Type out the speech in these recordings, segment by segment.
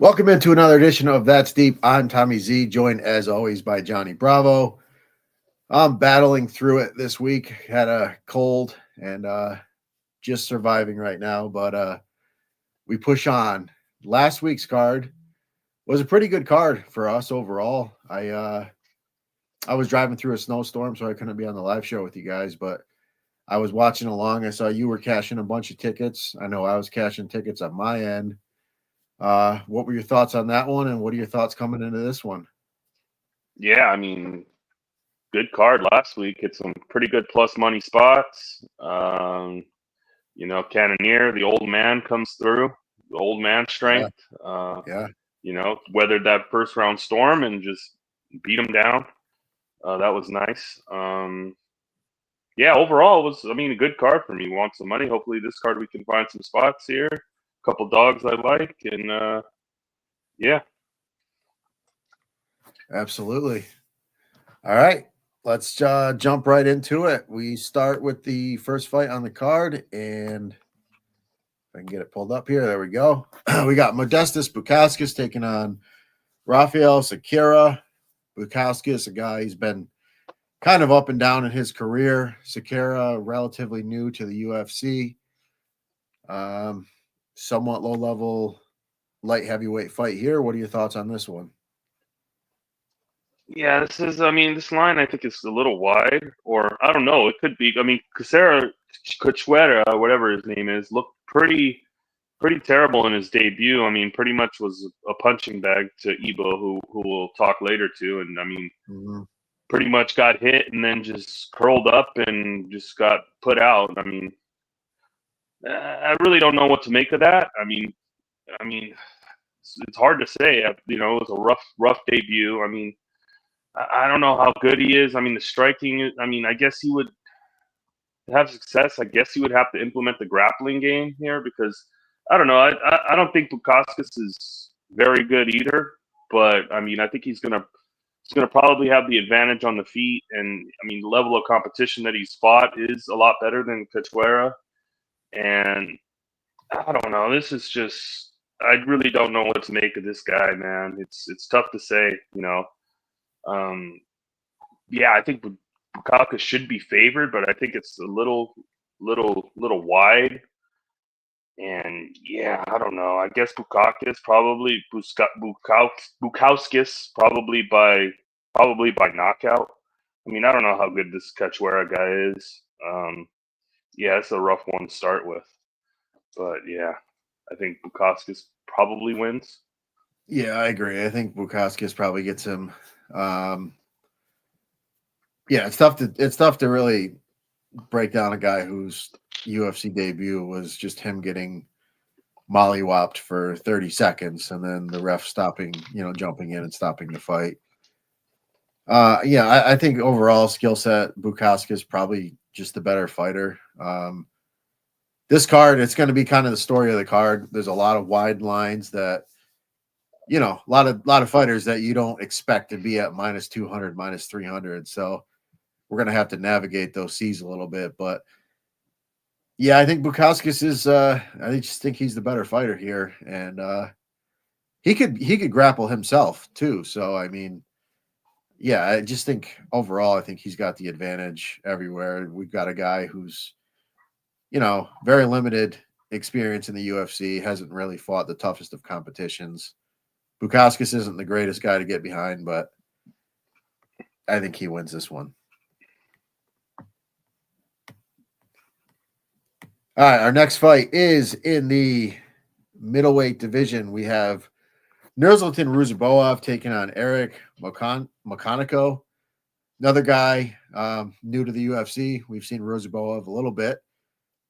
Welcome into another edition of That's Deep. I'm Tommy Z, joined as always by Johnny Bravo. I'm battling through it this week. Had a cold and just surviving right now, but we push on. Last week's card was a pretty good card for us overall. I was driving through a snowstorm, so I couldn't be on the live show with you guys, but I was watching along. I saw you were cashing a bunch of tickets. I know I was cashing tickets on my end. What were your thoughts on that one, and what are your thoughts coming into this one? Yeah, I mean, good card last week. Hit some pretty good plus money spots. Cannoneer, the old man comes through, the old man Yeah, strength. yeah, Weathered that first round storm and just beat him down. That was nice. Yeah, overall, it was, a good card for me. Want some money? Hopefully, this card we can find some spots here. A couple dogs I like, and yeah. absolutely. All right, let's jump right into it. We start with the first fight on the card, and if I can get it pulled up here, there we go. We got Modestas Bukauskas taking on Rafael Sakira. Bukauskas, a guy who's been kind of up and down in his career. Sakira, relatively new to the UFC. Somewhat low level light heavyweight fight here. What are your thoughts on this one? Yeah, this line I think is a little wide, or I don't know. It could be. Cachuera, whatever his name is, looked pretty terrible in his debut. Pretty much was a punching bag to Ebo, who we'll talk later to, and Mhm. pretty much got hit and then just curled up and just got put out. I really don't know what to make of that. It's hard to say. It was a rough debut. I don't know how good he is. The striking. I guess he would have success. I guess he would have to implement the grappling game here because I don't know. I don't think Bukauskas is very good either. But I think he's gonna probably have the advantage on the feet, and the level of competition that he's fought is a lot better than Cachuera. And I don't know. This is just I really don't know what to make of this guy, man. It's tough to say. Um, yeah, I think Bukaka should be favored, but I think it's a little wide. And yeah, I don't know. I guess Bukowskis probably by knockout. I don't know how good this Cachoeira guy is. Yeah, it's a rough one to start with, but yeah, I think Bukowskis probably wins. Yeah, I agree. I think Bukauskas probably gets him. Um, yeah, it's tough to really break down a guy whose UFC debut was just him getting mollywopped for 30 seconds and then the ref stopping, jumping in and stopping the fight. Yeah, I think overall skill set, Bukowski is probably just the better fighter. This card, it's going to be kind of the story of the card. There's a lot of wide lines that, a lot of fighters that you don't expect to be at minus 200, minus 300. So we're going to have to navigate those seas a little bit. But yeah, I think Bukowskis is. I just think he's the better fighter here, and he could grapple himself too. So yeah, I just think overall, I think he's got the advantage everywhere. We've got a guy who's, very limited experience in the UFC, hasn't really fought the toughest of competitions. Bukowskis isn't the greatest guy to get behind, but I think he wins this one. All right, our next fight is in the middleweight division. We have Nursultan Ruziboev taking on Eric Mokonico, another guy new to the UFC. We've seen Ruziboev a little bit.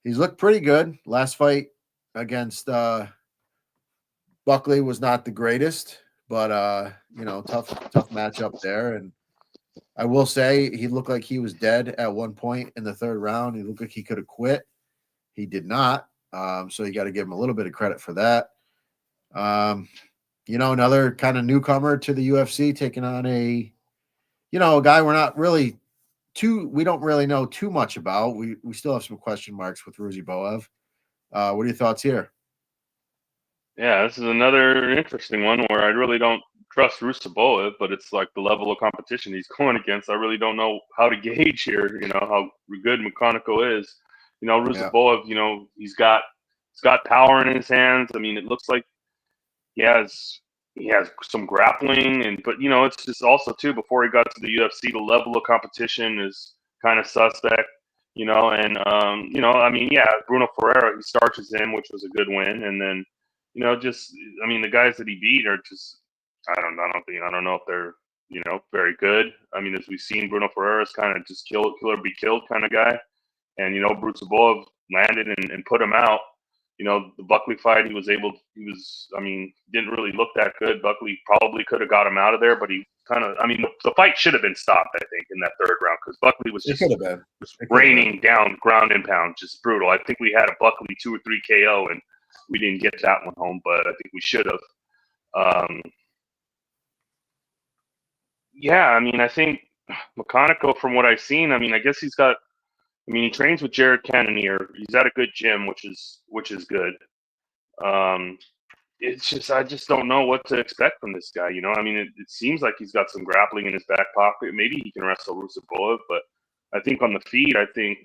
He's looked pretty good. Last fight against Buckley was not the greatest, but tough matchup there. And I will say he looked like he was dead at one point in the third round. He looked like he could have quit. He did not. So you got to give him a little bit of credit for that. Another kind of newcomer to the UFC taking on a guy we don't really know too much about. We still have some question marks with Ruziboev. What are your thoughts here? Yeah, this is another interesting one where I really don't trust Rusaboa, but it's like the level of competition he's going against. I really don't know how to gauge here. How good McConaughey is. Yeah. Rusaboa. He's got power in his hands. I mean, it looks like he has he has some grappling, but it's just also too before he got to the UFC, the level of competition is kind of suspect. And I mean, yeah, Bruno Ferreira, he starches him, which was a good win, and then just I mean, the guys that he beat are just I don't know if they're very good. I mean, as we've seen, Bruno Ferreira is kind of just kill or be killed kind of guy, and Bruce Abov landed and put him out. The Buckley fight, I mean, didn't really look that good. Buckley probably could have got him out of there, but he I mean, the fight should have been stopped, I think, in that third round because Buckley was It could just have been. raining down ground and pound, just brutal. I think we had a Buckley 2 or 3 KO, and we didn't get that one home, but I think we should have. Yeah, I mean, I think McConaughey, from what I've seen, I mean, I guess he trains with Jared Cannonier. He's at a good gym, which is good. Um, it's just I just don't know what to expect from this guy. I mean, it seems like he's got some grappling in his back pocket. Maybe he can wrestle Rusaboev, but I think on the feet, I think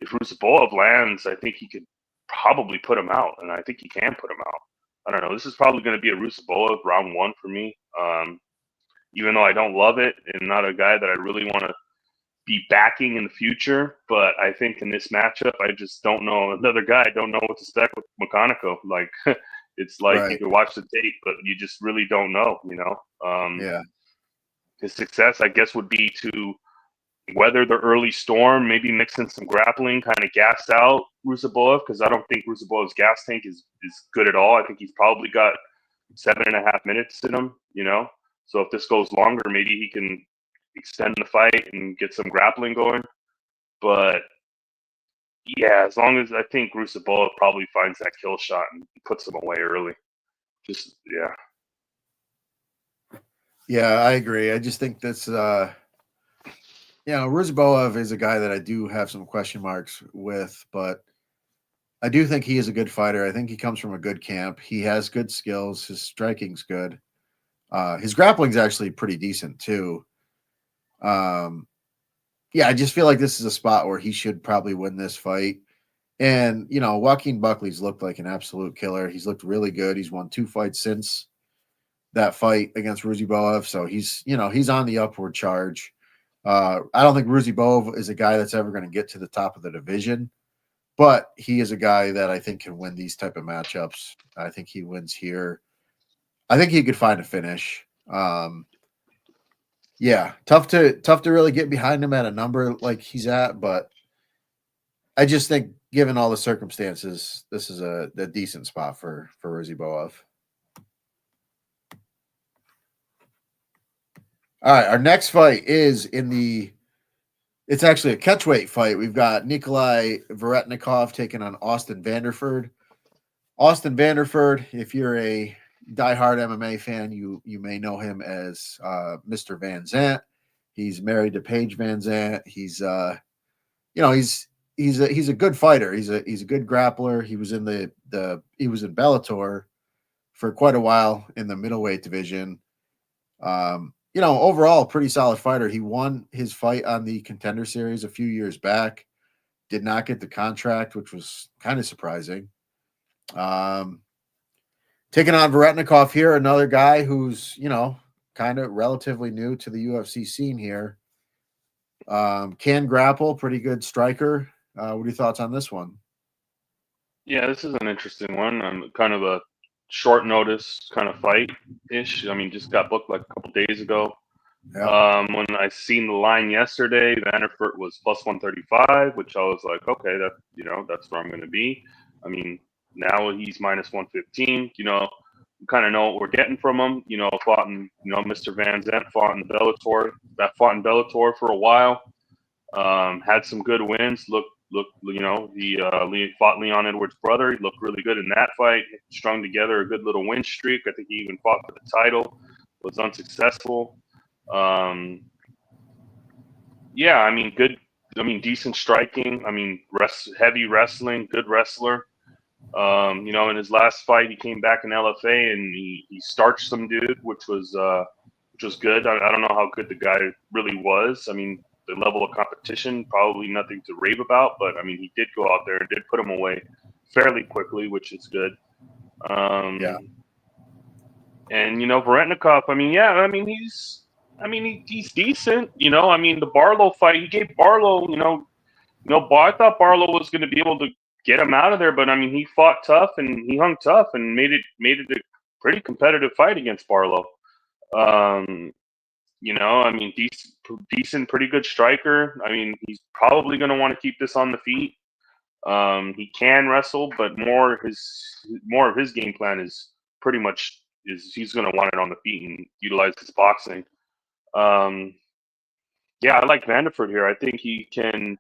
if Rusaboev lands, I think he could probably put him out, and I think he can put him out. I don't know. This is probably going to be a Rusaboev round one for me. Even though I don't love it and not a guy that I really want to be backing in the future, but I think in this matchup, I just don't know another guy. I don't know what to expect with McConaughey. Like it's like you Right. can watch the tape, but you just really don't know. Yeah. His success, I guess, would be to weather the early storm, maybe mix in some grappling, kind of gas out Rusaboev because I don't think Rusaboev's gas tank is good at all. I think he's probably got 7.5 minutes in him. So if this goes longer, maybe he can extend the fight and get some grappling going. But yeah, as long as I think Rusaboa probably finds that kill shot and puts him away early. Just yeah. Yeah, I agree. I just think that's Ruziboev is a guy that I do have some question marks with, but I do think he is a good fighter. I think he comes from a good camp. He has good skills. His striking's good. His grappling's actually pretty decent too. Um, yeah, I just feel like this is a spot where he should probably win this fight. And Joaquin Buckley's looked like an absolute killer. He's looked really good. He's won 2 fights since that fight against Ruziboev, so he's on the upward charge. I don't think Ruziboev is a guy that's ever going to get to the top of the division, but he is a guy that I think can win these type of matchups. I think he wins here. I think he could find a finish. Yeah, tough to really get behind him at a number like he's at, but I just think given all the circumstances, this is a decent spot for Ruziboev. All right, our next fight is it's actually a catchweight fight. We've got Nikolai Veretnikov taking on Austin Vanderford. Austin Vanderford, if you're a diehard MMA fan, you may know him as Mr. Van Zant. He's married to Paige Van Zant. He's he's a good fighter. He's a good grappler. He was in he was in Bellator for quite a while in the middleweight division. Overall, pretty solid fighter. He won his fight on the Contender Series a few years back. Did not get the contract, which was kind of surprising. Taking on Veretnikov here, another guy who's, kind of relatively new to the UFC scene here. Can grapple, pretty good striker. What are your thoughts on this one? Yeah, this is an interesting one. Kind of a short notice kind of fight ish. I mean, just got booked like a couple days ago. Yeah. When I seen the line yesterday, Vanderford was plus 135, which I was like, okay, that's where I'm going to be. I mean, now he's minus 115. We kind of know what we're getting from him. Mr. Van Zandt fought in Bellator. That fought in Bellator for a while. Had some good wins. He fought Leon Edwards' brother. He looked really good in that fight. Strung together a good little win streak. I think he even fought for the title. Was unsuccessful. Yeah, I mean, good. I mean, decent striking. I mean, heavy wrestling, good wrestler. You know, in his last fight, he came back in LFA and he starched some dude, which was good. I don't know how good the guy really was. I mean, the level of competition, probably nothing to rave about, but I mean, he did go out there and did put him away fairly quickly, which is good. Yeah. And you know, Voretnikov, I mean, yeah, he's decent. You know, I mean, the Barlow fight, he gave Barlow, I thought Barlow was going to be able to get him out of there, but I mean, he fought tough and he hung tough and made it a pretty competitive fight against Barlow. You know, I mean, decent, pretty good striker. I mean, he's probably going to want to keep this on the feet. He can wrestle, but more of his game plan is pretty much is he's going to want it on the feet and utilize his boxing. Yeah, I like Vanderford here. I think he can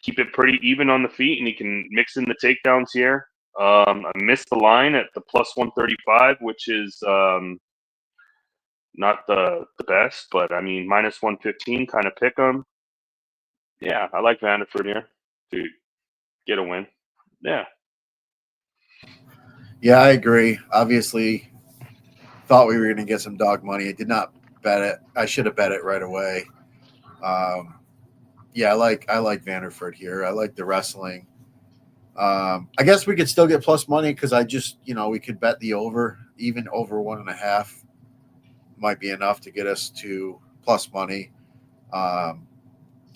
keep it pretty even on the feet, and he can mix in the takedowns here. I missed the line at the plus 135, which is not the best, but I mean minus 115 kind of pick 'em. Yeah, I like Vanderford here to get a win. Yeah. Yeah, I agree. Obviously, thought we were going to get some dog money. I did not bet it. I should have bet it right away. Um, yeah, I like Vanderford here. I like the wrestling. I guess we could still get plus money because I just we could bet the over, even over 1.5 might be enough to get us to plus money. Um,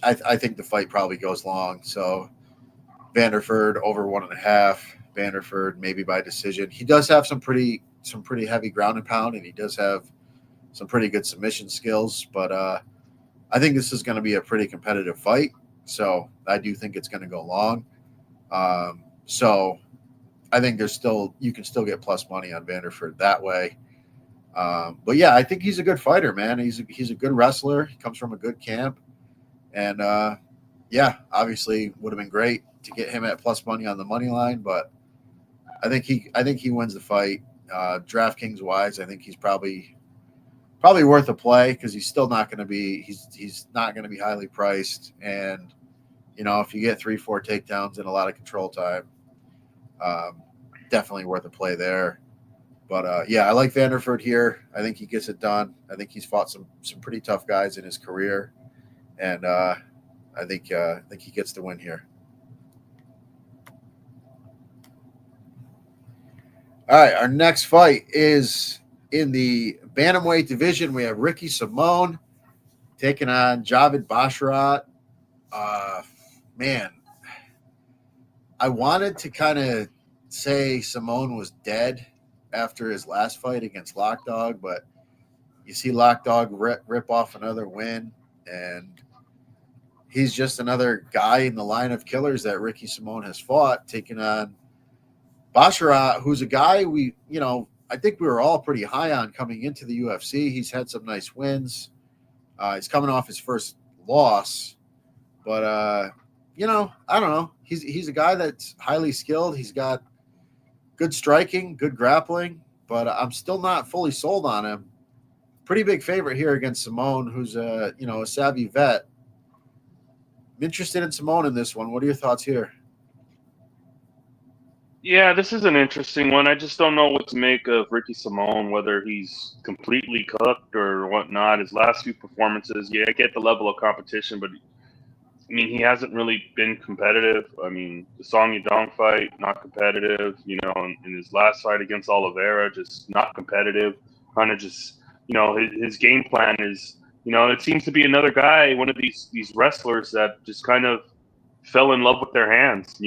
I think the fight probably goes long. So Vanderford over 1.5. Vanderford maybe by decision. He does have some pretty heavy ground and pound, and he does have some pretty good submission skills. But I think this is going to be a pretty competitive fight. So I do think it's going to go long. So I think you can still get plus money on Vanderford that way. But yeah, I think he's a good fighter, man. He's a good wrestler. He comes from a good camp, and yeah, obviously would have been great to get him at plus money on the money line. But I think he wins the fight. DraftKings wise, I think he's probably worth a play because he's still not going to be he's not going to be highly priced, and if you get 3-4 takedowns and a lot of control time, um, definitely worth a play there. But yeah, I like Vanderford here. I think he gets it done. I think he's fought some pretty tough guys in his career, and I think he gets the win here. All right, our next fight is in the bantamweight division. We have Ricky Simone taking on Javid Basharat. Uh, Man, I wanted to kind of say Simone was dead after his last fight against Lockdog, but you see Lockdog rip off another win, and he's just another guy in the line of killers that Ricky Simone has fought, taking on Basharat, who's a guy I think we were all pretty high on coming into the UFC. He's had some nice wins. He's coming off his first loss, but I don't know. He's a guy that's highly skilled. He's got good striking, good grappling, but I'm still not fully sold on him. Pretty big favorite here against Simone, who's a savvy vet. I'm interested in Simone in this one. What are your thoughts here? Yeah, this is an interesting one. I just don't know what to make of Ricky Simone, whether he's completely cooked or whatnot. His last few performances, yeah, I get the level of competition, but I mean, he hasn't really been competitive. I mean, the Song Yadong fight, not competitive. You know, in his last fight against Oliveira, just not competitive. Kind of just, his game plan is, it seems to be another guy, one of these wrestlers that just kind of fell in love with their hands.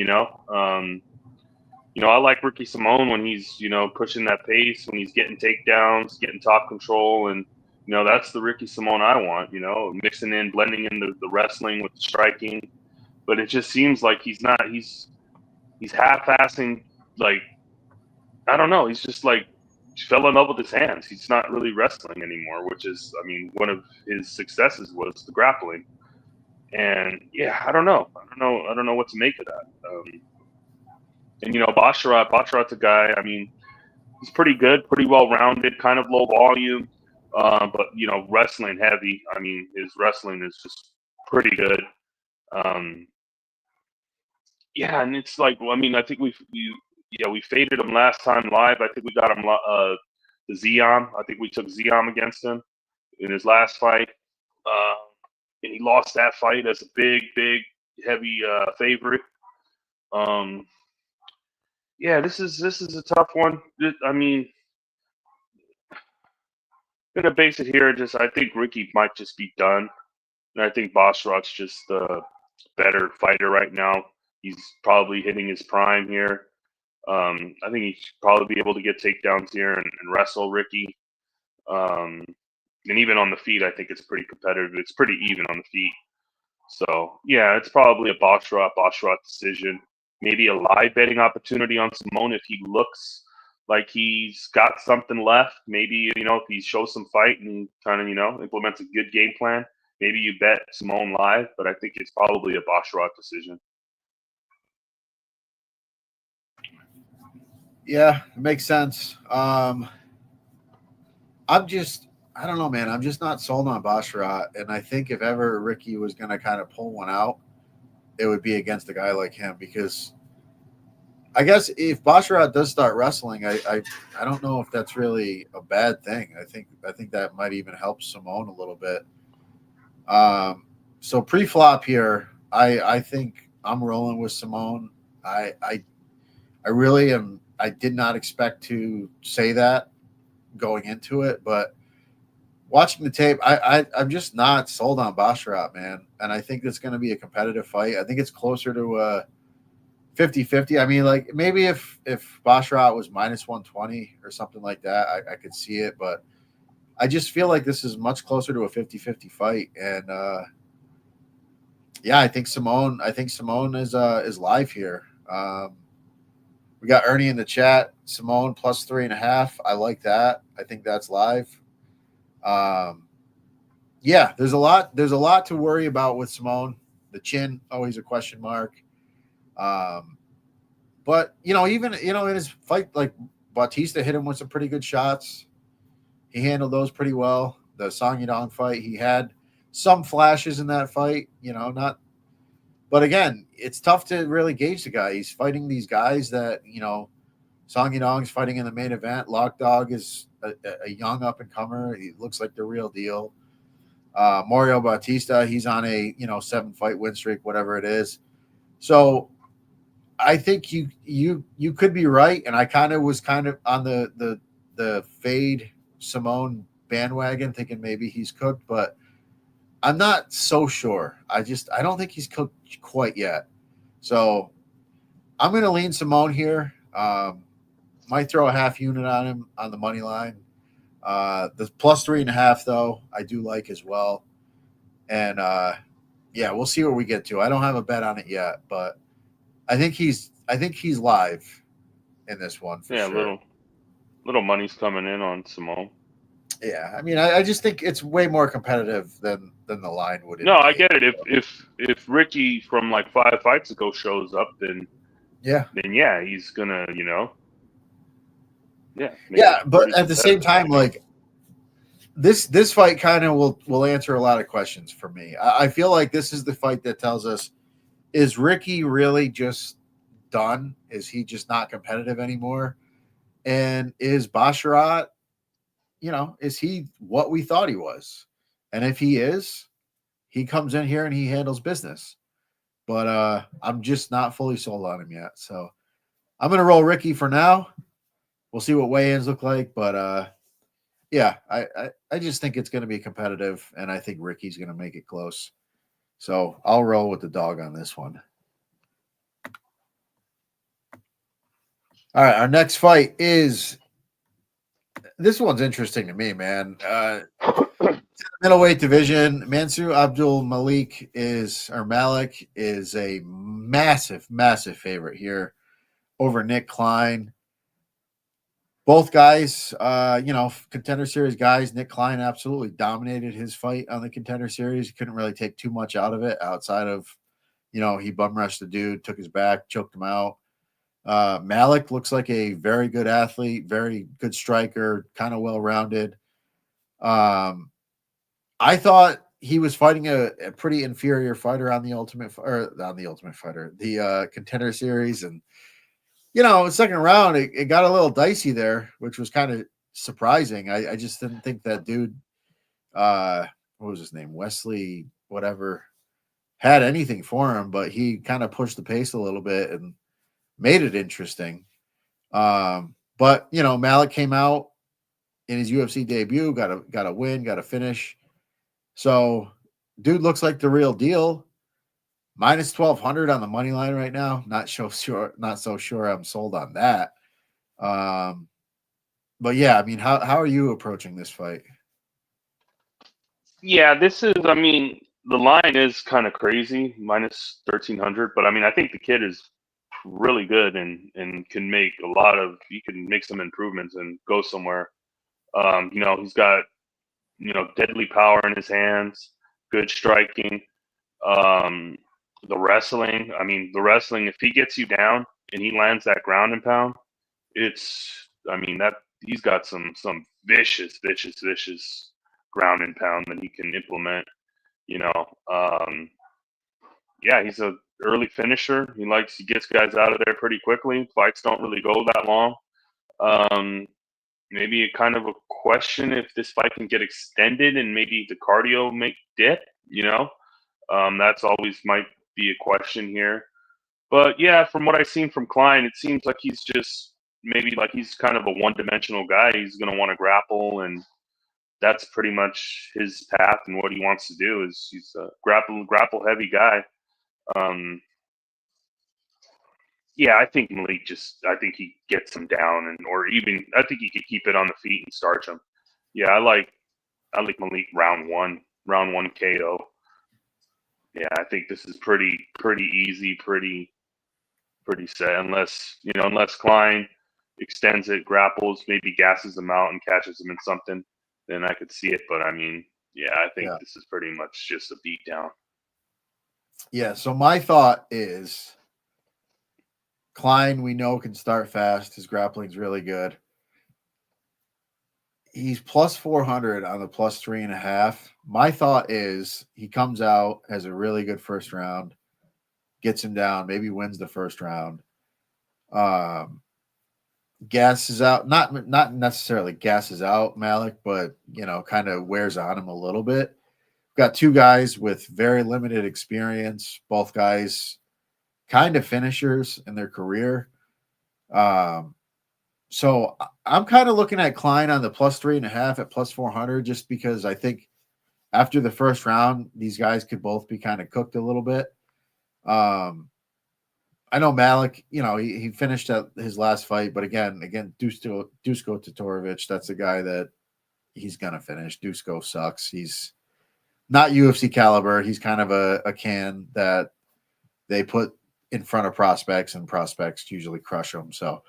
I like Ricky Simone when he's, pushing that pace, when he's getting takedowns, getting top control, and that's the Ricky Simone I want. Mixing in, blending in the wrestling with the striking, but it just seems like he's not. He's half-assing. Like, I don't know. He's just like fell in love with his hands. He's not really wrestling anymore, which is, I mean, one of his successes was the grappling. And yeah, I don't know. I don't know what to make of that. And Basharat's a guy. I mean, he's pretty good, pretty well rounded, kind of low volume, but wrestling heavy. I mean, his wrestling is just pretty good. Um, Yeah, and it's like, well, I mean, I think we faded him last time live. I think we got him the Zion. I think we took Zion against him in his last fight, uh, and he lost that fight as a big, heavy favorite. Um, yeah, this is a tough one. I mean, gonna base it here. Just I think Ricky might just be done, and I think Basharat's just the better fighter right now. He's probably hitting his prime here. I think he should probably be able to get takedowns here and wrestle Ricky. Um, and even on the feet, I think it's pretty competitive. It's pretty even on the feet. So yeah, it's probably a Basharat decision. Maybe a live betting opportunity on Simone if he looks like he's got something left. Maybe if he shows some fight and kind of implements a good game plan. Maybe you bet Simone live, but I think it's probably a Basharat decision. Yeah, it makes sense. I don't know, man. I'm just not sold on Basharat, and I think if ever Ricky was going to kind of pull one out, it would be against a guy like him because I guess if Basharat does start wrestling, I don't know if that's really a bad thing. I think that might even help Simone a little bit. So pre-flop here, I think I'm rolling with Simone. I really am. I did not expect to say that going into it, but watching the tape, I'm just not sold on Basharat, man. And I think it's going to be a competitive fight. I think it's closer to a 50-50. I mean, like maybe if Basharat was minus 120 or something like that, I could see it. But I just feel like this is much closer to a 50-50 fight. And yeah, I think Simone is live here. We got Ernie in the chat. Simone plus 3.5. I like that. I think that's live. Yeah, there's a lot to worry about with Simone. The chin, always a question mark. But even in his fight, like Bautista hit him with some pretty good shots. He handled those pretty well. The Song Yadong fight, he had some flashes in that fight. Not. But again, it's tough to really gauge the guy. He's fighting these guys that Song Yadong's fighting in the main event. Lock Dog is a young up and comer. He looks like the real deal. Mario Bautista, he's on a 7-fight win streak, whatever it is. So I think you could be right, and I was kind of on the fade Simone bandwagon, thinking maybe he's cooked, but I'm not so sure. I don't think he's cooked quite yet. So I'm going to lean Simone here. Might throw a half unit on him on the money line. The plus 3.5 though, I do like as well. And yeah, we'll see where we get to. I don't have a bet on it yet, but I think he's live in this one for sure. Little money's coming in on Simone. Yeah, I mean, I just think it's way more competitive than the line would indicate. No, I get it. If Ricky from like 5 fights ago shows up, then yeah, he's gonna yeah. But at the same time, like this fight kind of will answer a lot of questions for me. I feel like this is the fight that tells us: is Ricky really just done? Is he just not competitive anymore? And is Basharat, is he what we thought he was? And if he is, he comes in here and he handles business. But I'm just not fully sold on him yet. So I'm going to roll Ricky for now. We'll see what weigh-ins look like. But yeah, I just think it's going to be competitive, and I think Ricky's going to make it close. So I'll roll with the dog on this one. All right, our next fight is this one's interesting to me, man. Middleweight division. Mansour Abdul Malik is a massive favorite here over Nick Klein. Both guys, Contender Series guys. Nick Klein absolutely dominated his fight on the Contender Series. He couldn't really take too much out of it outside of, he bum rushed the dude, took his back, choked him out. Malik looks like a very good athlete, very good striker, kind of well-rounded. I thought he was fighting a pretty inferior fighter on the Ultimate Fighter, the Contender Series, and second round it got a little dicey there, which was kind of surprising. I just didn't think that dude, what was his name, Wesley, whatever, had anything for him, but he kind of pushed the pace a little bit and made it interesting. But Malik came out in his UFC debut, got a win, got a finish. So, dude looks like the real deal. Minus 1,200 on the money line right now. Not so sure I'm sold on that. But yeah, I mean, how are you approaching this fight? Yeah, this is. I mean, the line is kind of crazy, minus 1,300. But I mean, I think the kid is really good and can make a lot of. He can make some improvements and go somewhere. He's got deadly power in his hands, good striking. The wrestling. I mean, the wrestling. If he gets you down and he lands that ground and pound, it's. I mean that he's got some vicious ground and pound that he can implement. You know, yeah, he's a early finisher. He gets guys out of there pretty quickly. Fights don't really go that long. Maybe a kind of a question if this fight can get extended and maybe the cardio make dip. That's always might be a question here. But yeah, from what I've seen from Klein, it seems like he's just maybe like he's kind of a one-dimensional guy. He's going to want to grapple, and that's pretty much his path. And what he wants to do is he's a grapple heavy guy. Yeah, I think I think he gets him down, or even I think he could keep it on the feet and starch him. Yeah, I like Malik round one KO. Yeah, I think this is pretty easy, pretty set. Unless Klein extends it, grapples, maybe gasses him out and catches him in something, then I could see it. But I mean, yeah, I think this is pretty much just a beatdown. Yeah. So my thought is Klein, we know, can start fast. His grappling's really good. He's plus 400 on the plus 3.5. My thought is he comes out, has a really good first round, gets him down, maybe wins the first round. Gasses out, not necessarily gasses out Malik, but kind of wears on him a little bit. Got two guys with very limited experience, both guys kind of finishers in their career. So I'm kind of looking at Klein on the plus 3.5 at plus 400, just because I think after the first round, these guys could both be kind of cooked a little bit. I know Malik, he finished at his last fight, but again, Dusko Todorovic, that's a guy that he's gonna finish. Dusko sucks. He's not UFC caliber. He's kind of a can that they put in front of prospects, and prospects usually crush them. So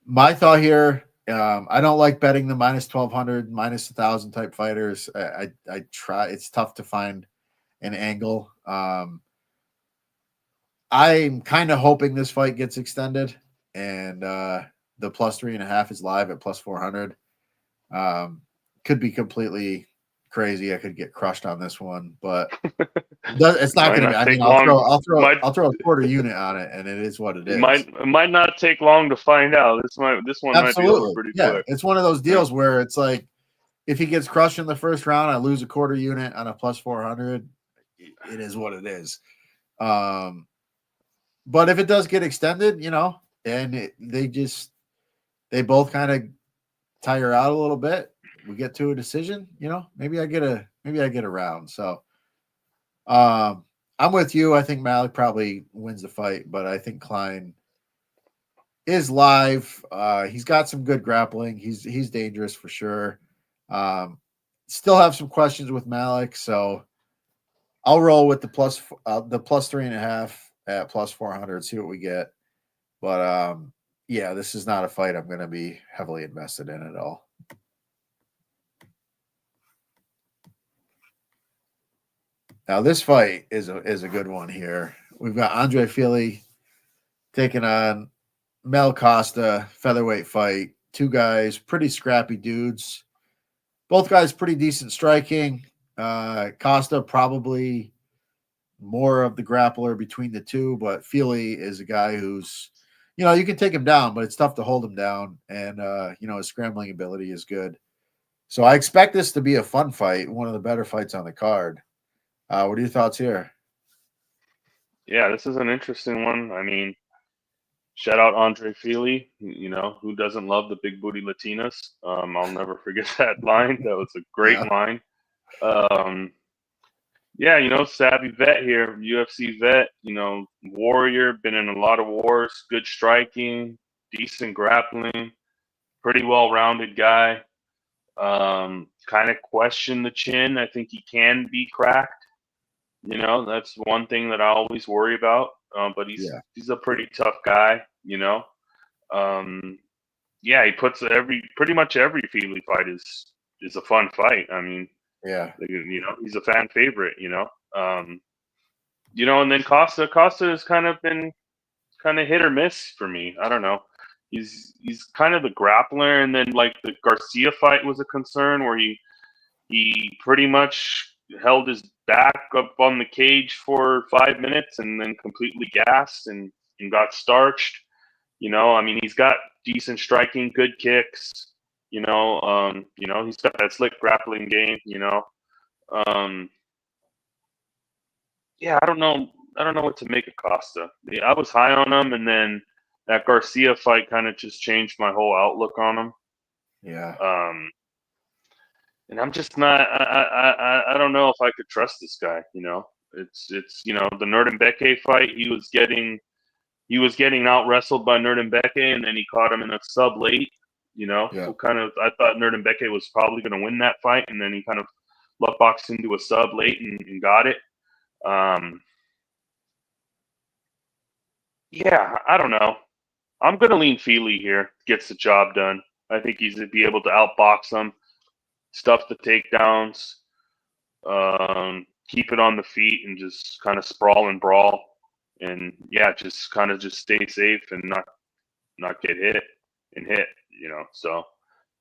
my thought here, I don't like betting the minus 1,200, minus 1,000 type fighters. I try. It's tough to find an angle. I'm kind of hoping this fight gets extended, and the plus 3.5 is live at plus 400. Could be completely crazy. I could get crushed on this one, but it's not going to be. I mean, I'll throw a quarter unit on it, and it is what it is. It might not take long to find out. This one Absolutely. might be pretty quick. It's one of those deals where it's like, if he gets crushed in the first round, I lose a quarter unit on a plus 400. It is what it is. But if it does get extended, and they both kind of tire out a little bit, we get to a decision, maybe I get a round. So I'm with you. I think Malik probably wins the fight, but I think Klein is live. He's got some good grappling. He's dangerous for sure. Still have some questions with Malik, so I'll roll with the plus 3.5 at plus 400, see what we get. But yeah, this is not a fight I'm going to be heavily invested in at all. Now this fight is a good one here. We've got Andre Fili taking on Mel Costa, featherweight fight. Two guys, pretty scrappy dudes. Both guys pretty decent striking. Costa probably more of the grappler between the two, but Feely is a guy who's, you can take him down, but it's tough to hold him down. And, his scrambling ability is good. So I expect this to be a fun fight, one of the better fights on the card. What are your thoughts here? Yeah, this is an interesting one. I mean, shout out Andre Feely. Who doesn't love the big booty Latinas? I'll never forget that line. That was a great Yeah. line. Yeah, savvy vet here, UFC vet, warrior, been in a lot of wars, good striking, decent grappling, pretty well-rounded guy. Kind of question the chin. I think he can be cracked. That's one thing that I always worry about. But he's a pretty tough guy. Yeah, he puts pretty much every Feely fight is a fun fight. I mean, Yeah. He's a fan favorite. And then Costa has kind of been hit or miss for me. I don't know. He's kind of the grappler, and then like the Garcia fight was a concern where he pretty much held his back up on the cage for 5 minutes and then completely gassed and got starched. I mean, he's got decent striking, good kicks. He's got that slick grappling game. Um, yeah, I don't know. I don't know what to make of Costa. I was high on him, and then that Garcia fight kind of just changed my whole outlook on him. Yeah. And I'm just not. I don't know if I could trust this guy. It's the Nurdenbeke fight. He was getting out wrestled by Nurdenbeke, and then he caught him in a sub late. Yeah. So kind of. I thought Nurdenbeke was probably going to win that fight, and then he kind of luck boxed into a sub late and got it. Yeah, I don't know. I'm going to lean Feely here. Gets the job done. I think he's going to be able to outbox him, stuff the takedowns, keep it on the feet, and just kind of sprawl and brawl. And yeah, just kind of just stay safe and not get hit. So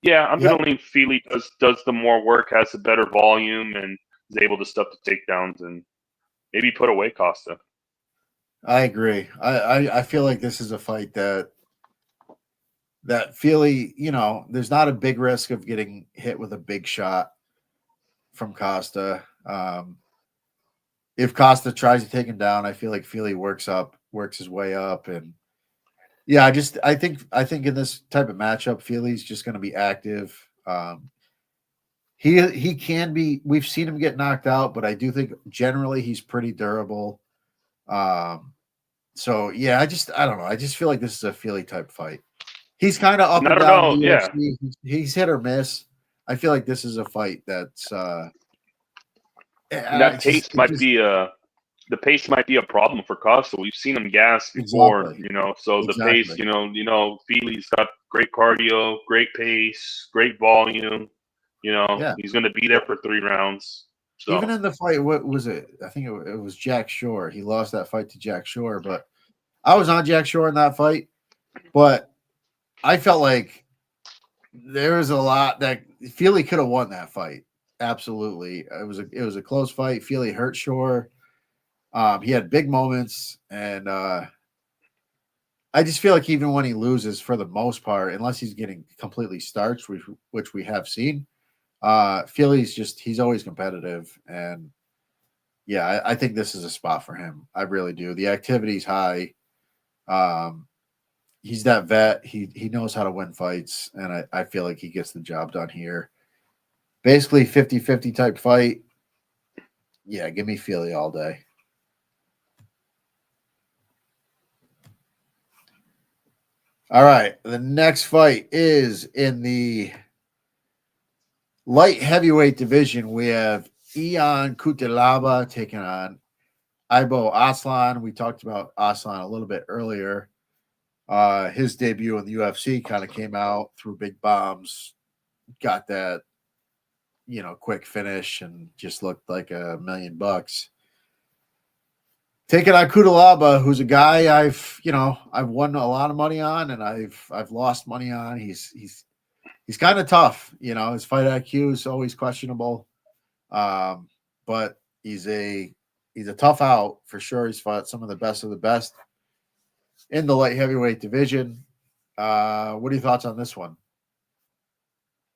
yeah, I'm going to lean Feely does the more work, has the better volume, and is able to stuff the takedowns and maybe put away Costa. I agree. I feel like this is a fight that Feely, there's not a big risk of getting hit with a big shot from Costa. If Costa tries to take him down, I feel like Feely works his way up, and yeah, I think in this type of matchup, Feely's just going to be active. He can be. We've seen him get knocked out, but I do think generally he's pretty durable. So yeah, I don't know. I just feel like this is a Feely type fight. He's kind of up and down in the UFC. He's hit or miss. I feel like this is a fight that's that pace might be the pace might be a problem for Costa. We've seen him gas before, So the pace, Feely's got great cardio, great pace, great volume. He's going to be there for 3 rounds. So. Even in the fight, what was it? I think it was Jack Shore. He lost that fight to Jack Shore, but I was on Jack Shore in that fight. But I felt like there was a lot that Feely could have won that fight. Absolutely, it was a close fight. Feely hurt Shore. He had big moments, and I just feel like even when he loses, for the most part, unless he's getting completely starched, which we have seen, Feely's he's always competitive, and yeah, I think this is a spot for him. I really do. The activity's high. He's that vet. He knows how to win fights, and I feel like he gets the job done here. Basically 50-50 type fight. Yeah, give me Feely all day. All right, the next fight is in the light heavyweight division. We have Ion Cutelaba taking on Ibo Aslan. We talked about Aslan a little bit earlier. His debut in the UFC kind of came out through big bombs, got that, quick finish, and just looked like $1 million. Taking on Cutelaba, who's a guy I've won a lot of money on, and I've lost money on. He's kind of tough, his fight IQ is always questionable. But he's a tough out for sure. He's fought some of the best in the light heavyweight division. What are your thoughts on this one?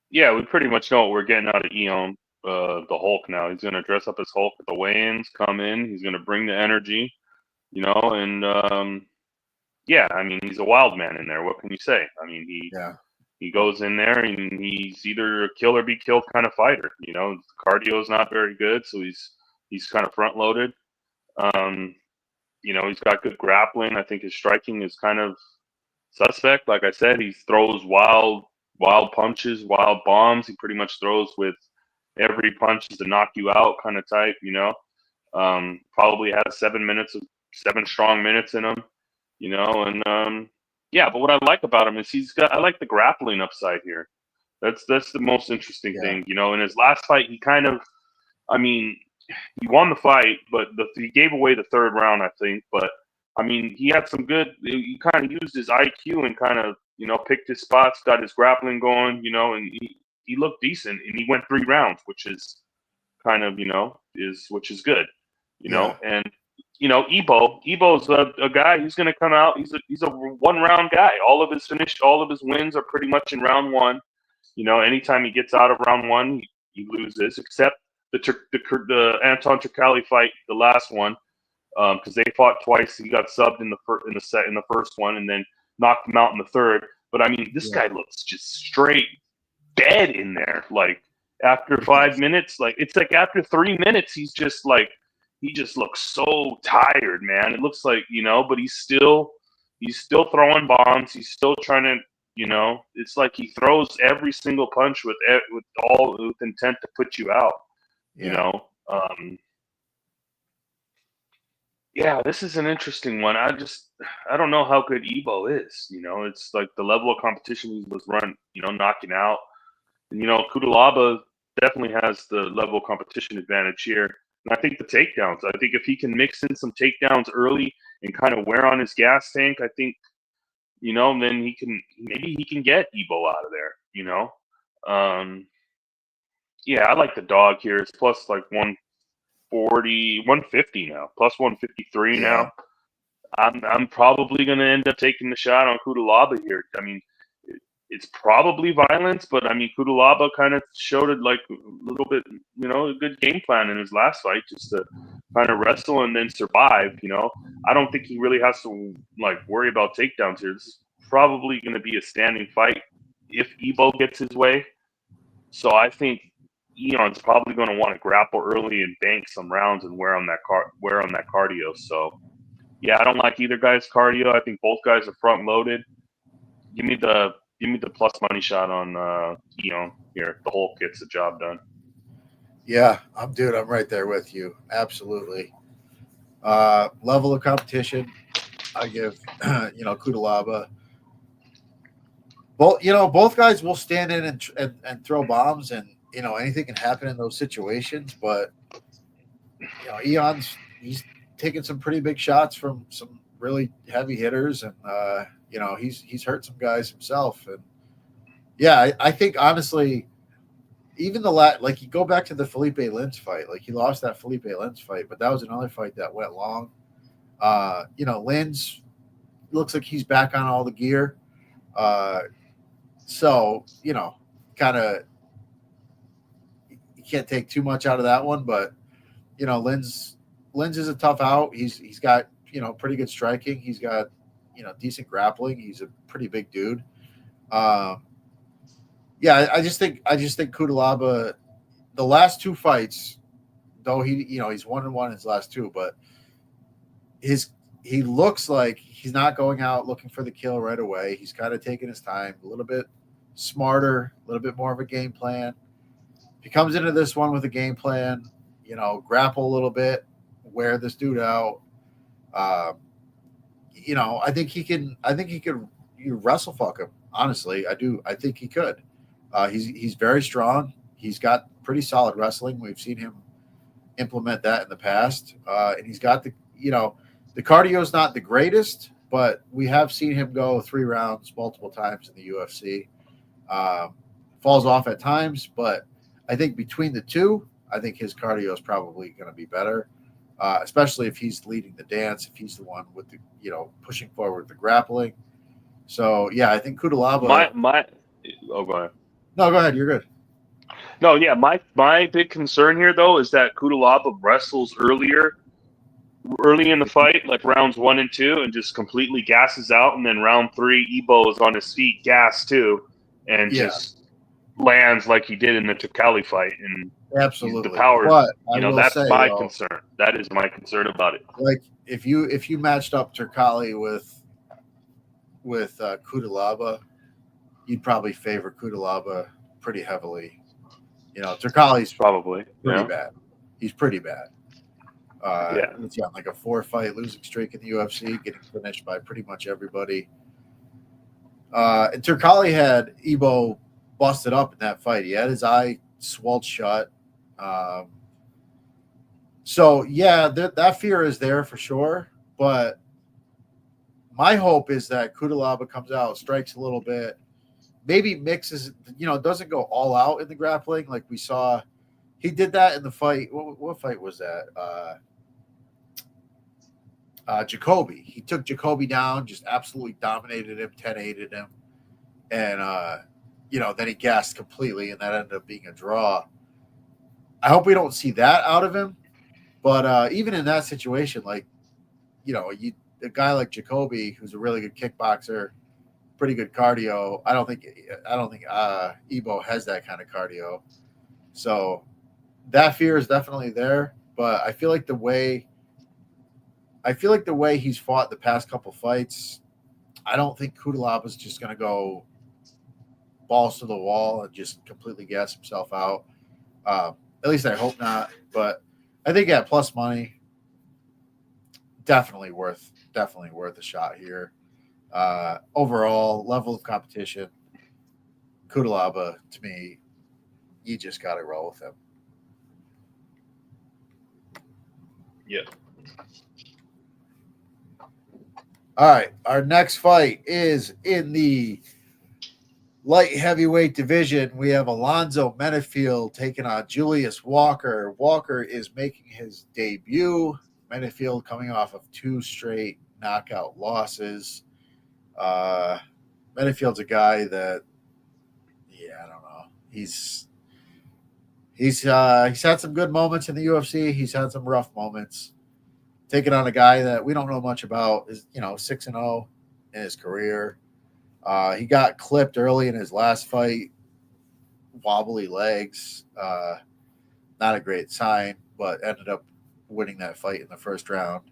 Yeah, we pretty much know what we're getting out of Eon, the Hulk now. He's going to dress up as Hulk at the weigh-ins, come in. He's going to bring the energy, and yeah, I mean, he's a wild man in there. What can you say? I mean, he goes in there and he's either a kill or be killed kind of fighter. The cardio is not very good, so he's kind of front loaded. He's got good grappling. I think his striking is kind of suspect. Like I said, he throws wild punches, wild bombs. He pretty much throws with every punch is to knock you out kind of type. Probably has 7 strong minutes in him. And yeah. But what I like about him is I like the grappling upside here. That's the most interesting thing. In his last fight, he kind of, I mean, he won the fight, but he gave away the third round, I think. But I mean, he had some good. He kind of used his IQ and kind of picked his spots, got his grappling going, and he looked decent, and he went 3 rounds, which is kind of which is good, and. Ebo's a guy. He's going to come out. He's a 1-round guy. All of his wins are pretty much in round 1. Anytime he gets out of round 1, he loses, except the Anton Turkalj fight, the last one, because they fought twice. He got subbed in the first one, and then knocked him out in the third. But I mean, this guy looks just straight dead in there. Like after 5 minutes, like it's like after 3 minutes, he's just like. He just looks so tired, man. It looks like, but he's still throwing bombs. He's still trying to, it's like he throws every single punch with intent to put you out, Yeah, this is an interesting one. I don't know how good Ebo is. It's like the level of competition he was knocking out. And, Kudalaba definitely has the level of competition advantage here. And I think the takedowns. I think if he can mix in some takedowns early and kind of wear on his gas tank, I think, then he can get Ebo out of there. Yeah, I like the dog here. It's plus like 140, 150 now, plus 153 now. I'm probably going to end up taking the shot on Kudalaba here. I mean, it's probably violence, but I mean, Kudalaba kind of showed it like a little bit, a good game plan in his last fight, just to kind of wrestle and then survive. I don't think he really has to like worry about takedowns here. This is probably going to be a standing fight if Ebo gets his way. So I think Eon's probably going to want to grapple early and bank some rounds and wear on that cardio. So yeah, I don't like either guy's cardio. I think both guys are front loaded. Give me the plus money shot on Eon here. The Hulk gets the job done. Yeah, I'm right there with you. Absolutely. Level of competition, I give Kudalaba. Both guys will stand in and throw bombs, and anything can happen in those situations. But he's taking some pretty big shots from some really heavy hitters, and he's hurt some guys himself. And yeah, I think honestly, even like you go back to the Felipe Lins fight, like he lost that Felipe Lins fight, but that was another fight that went long. Lins looks like he's back on all the gear. So, kind of you can't take too much out of that one, but Lins is a tough out. He's got, pretty good striking. He's got, decent grappling. He's a pretty big dude. Yeah, I just think Kudalaba, the last 2 fights, though he's 1-1 in his last 2, but he looks like he's not going out looking for the kill right away. He's kind of taking his time, a little bit smarter, a little bit more of a game plan. If he comes into this one with a game plan, grapple a little bit, wear this dude out. I think he could wrestle fuck him. Honestly, I do. I think he could. He's very strong. He's got pretty solid wrestling. We've seen him implement that in the past, and he's got the cardio is not the greatest, but we have seen him go 3 rounds multiple times in the UFC. Falls off at times, but I think between the two, I think his cardio is probably going to be better, especially if he's leading the dance, if he's the one with the pushing forward the grappling. So yeah, I think Kudalaba. My oh, go ahead. No, go ahead. You're good. No, yeah, my big concern here though is that Kudalaba wrestles early in the fight, like rounds 1 and 2, and just completely gasses out, and then round 3, Ebo is on his feet, gas too, and Yeah, just lands like he did in the Tukali fight, and absolutely. the power. But I will That's say, my though, concern. That is my concern about it. like if you matched up Turkali with Kudalaba, you'd probably favor Kudalaba pretty heavily. Turkali's Probably, pretty yeah, bad. He's pretty bad. yeah. He's got like a 4-fight losing streak in the UFC, getting finished by pretty much everybody. And Turkali had Ebo busted up in that fight. He had his eye swelled shut. So yeah, that fear is there for sure. But my hope is that Kudalaba comes out, strikes a little bit, maybe mixes, doesn't go all out in the grappling like we saw. He did that in the fight. What fight was that? Jacoby. He took Jacoby down, just absolutely dominated him, 10-8'd him. And, then he gassed completely, and that ended up being a draw. I hope we don't see that out of him. But even in that situation, like, a guy like Jacoby, who's a really good kickboxer, pretty good cardio. I don't think Ebo has that kind of cardio. So that fear is definitely there. But I feel like the way he's fought the past couple fights, I don't think Kudalaba is just going to go balls to the wall and just completely gas himself out. At least I hope not. But I think at plus money, definitely worth a shot here. Overall level of competition, Kudalaba, to me, you just got to roll with him. Yeah. All right, our next fight is in the light heavyweight division. We have Alonzo Menefield taking on Julius Walker. Walker is making his debut. Menefield coming off of 2 straight knockout losses. Menefield's a guy that, I don't know. He's had some good moments in the UFC. He's had some rough moments. Taking on a guy that we don't know much about is 6-0 in his career. He got clipped early in his last fight, wobbly legs. Not a great sign, but ended up winning that fight in the first round.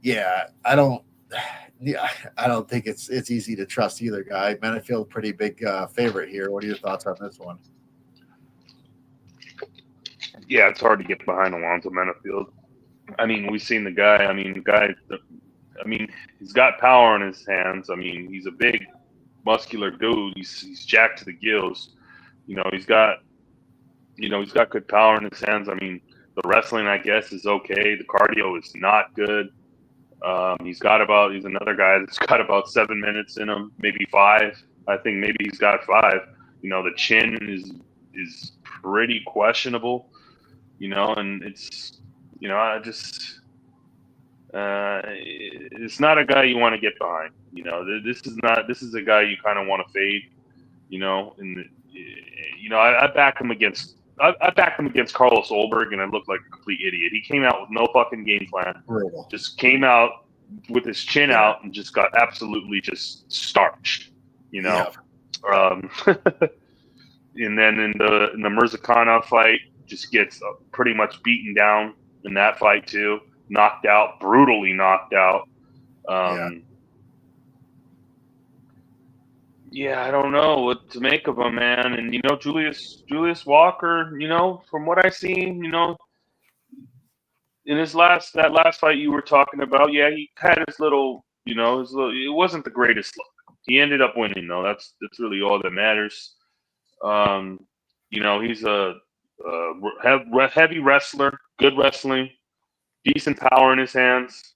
Yeah, I don't think it's easy to trust either guy. Menefield, pretty big favorite here. What are your thoughts on this one? Yeah, it's hard to get behind Alonzo Menefield. I mean, we've seen the guy. I mean, he's got power in his hands. I mean, he's a big, muscular dude. He's jacked to the gills. He's got good power in his hands. I mean, the wrestling, I guess, is okay. The cardio is not good. He's another guy that's got about 7 minutes in him, maybe 5. I think maybe he's got 5. The chin is pretty questionable. And it's, it's not a guy you want to get behind. This is a guy you kind of want to fade. I back him against. I backed him against Carlos Olberg, and I looked like a complete idiot. He came out with no fucking game plan. Brutal. Just came out with his chin out and just got absolutely just starched. Yeah. And then in the Mirzakhanov fight, just gets pretty much beaten down in that fight too. Knocked out, brutally knocked out. Yeah, I don't know what to make of him, man. And Julius Walker, from what I've seen, in his last fight you were talking about, yeah, he had his little, it wasn't the greatest look. He ended up winning though. That's really all that matters. He's a heavy wrestler, good wrestling, decent power in his hands.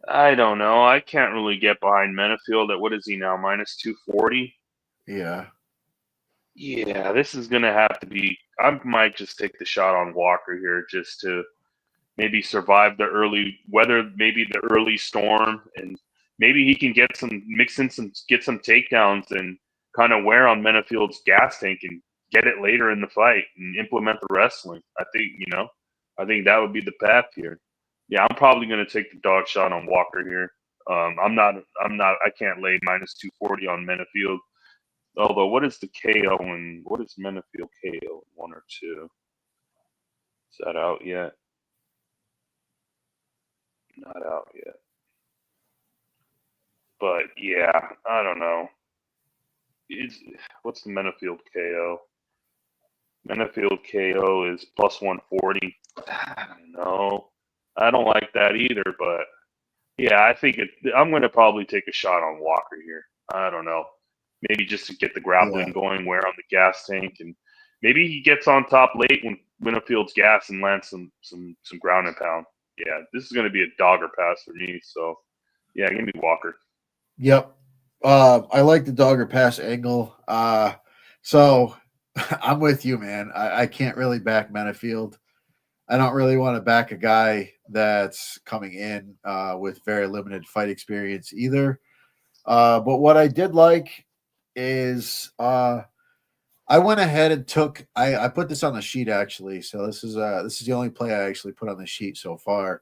I don't know. I can't really get behind Menefield at, what is he now, minus 240? Yeah. Yeah, this is gonna have to be. I might just take the shot on Walker here, just to maybe survive the early weather, maybe the early storm, and maybe he can get some takedowns and kind of wear on Menifield's gas tank and get it later in the fight and implement the wrestling. I think that would be the path here. Yeah, I'm probably going to take the dog shot on Walker here. I can't lay minus 240 on Menefield. Although, what is the KO and what is Menefield KO? 1 or 2? Is that out yet? Not out yet. But yeah, I don't know. What's the Menefield KO? Menefield KO is plus 140. I don't know. I don't like that either, but yeah, I'm going to probably take a shot on Walker here. I don't know. Maybe just to get the Yeah. grappling going, wear on the gas tank, and maybe he gets on top late when Menifield's gas and lands some ground and pound. Yeah, this is going to be a dogger pass for me. So yeah, give me Walker. Yep. I like the dogger pass angle. So I'm with you, man. I can't really back Menefield. I don't really want to back a guy that's coming in with very limited fight experience either. But what I did like is I went ahead and I put this on the sheet actually. So this is the only play I actually put on the sheet so far.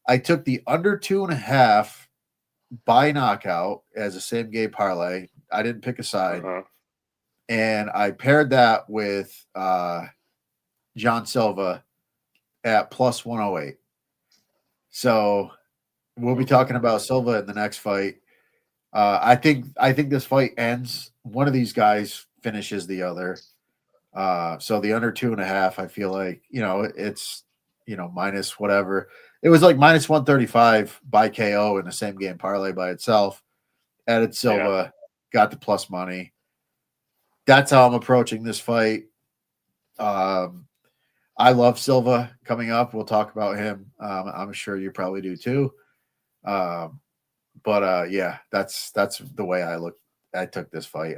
I took the under 2.5 by knockout as a same game parlay. I didn't pick a side. Uh-huh. And I paired that with John Silva at plus 108. So we'll be talking about Silva in the next fight. I think this fight ends. One of these guys finishes the other. So the under 2.5, I feel like it's minus whatever. It was like minus 135 by KO in the same game parlay by itself. Added Silva, got the plus money. That's how I'm approaching this fight. I love Silva coming up. We'll talk about him. I'm sure you probably do too. But yeah, that's the way I took this fight.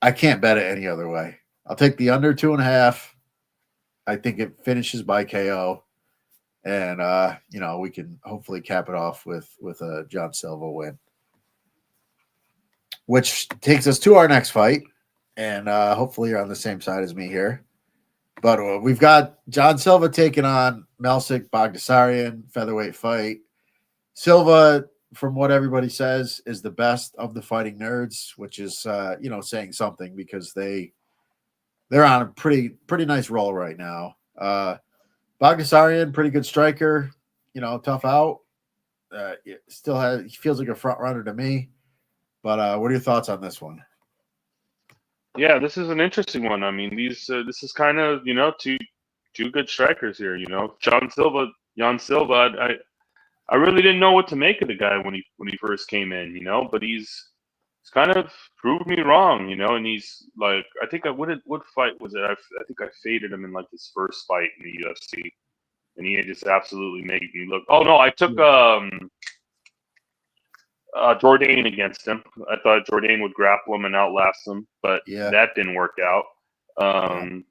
I can't bet it any other way. I'll take the under 2.5. I think it finishes by KO, and we can hopefully cap it off with a John Silva win, which takes us to our next fight, and hopefully you're on the same side as me here. But we've got John Silva taking on Melsik Bagdasaryan, featherweight fight. Silva, from what everybody says, is the best of the fighting nerds, which is saying something because they're on a pretty nice roll right now. Bagdasaryan, pretty good striker, tough out. He feels like a front runner to me. But what are your thoughts on this one? Yeah, this is an interesting one. I mean, this is kind of two good strikers here. Jan Silva. I really didn't know what to make of the guy when he first came in. But he's kind of proved me wrong. And he's like, I think what fight was it? I think I faded him in like his first fight in the UFC, and he just absolutely made me look. Oh no, I took Jourdain against him. I thought Jourdain would grapple him and outlast him, but that didn't work out. I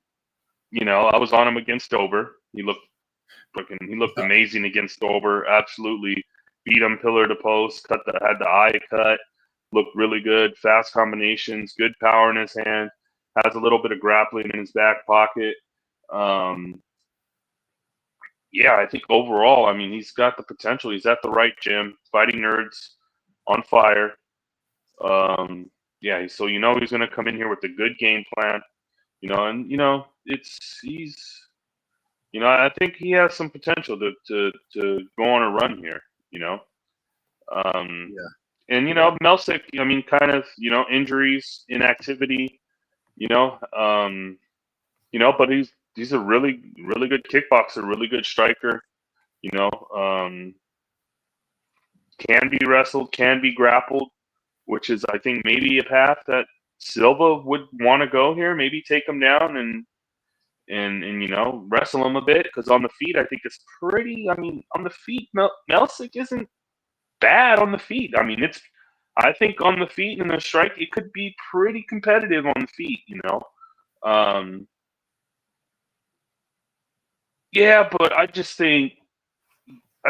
was on him against Dober. He looked amazing against Dober. Absolutely beat him pillar to post. Had the eye cut. Looked really good. Fast combinations. Good power in his hand. Has a little bit of grappling in his back pocket. I think overall, I mean, he's got the potential. He's at the right gym. Fighting nerds. On fire. So he's going to come in here with a good game plan. I think he has some potential to go on a run here. And Melsik, I mean, kind of injuries, inactivity. But he's a really really good kickboxer, really good striker. Can be wrestled, can be grappled, which is, I think, maybe a path that Silva would want to go here. Maybe take him down and wrestle him a bit, because on the feet, I think it's pretty. I mean, on the feet, Melsik isn't bad on the feet. I mean, I think on the feet and the strike, it could be pretty competitive on the feet, Um, yeah, but I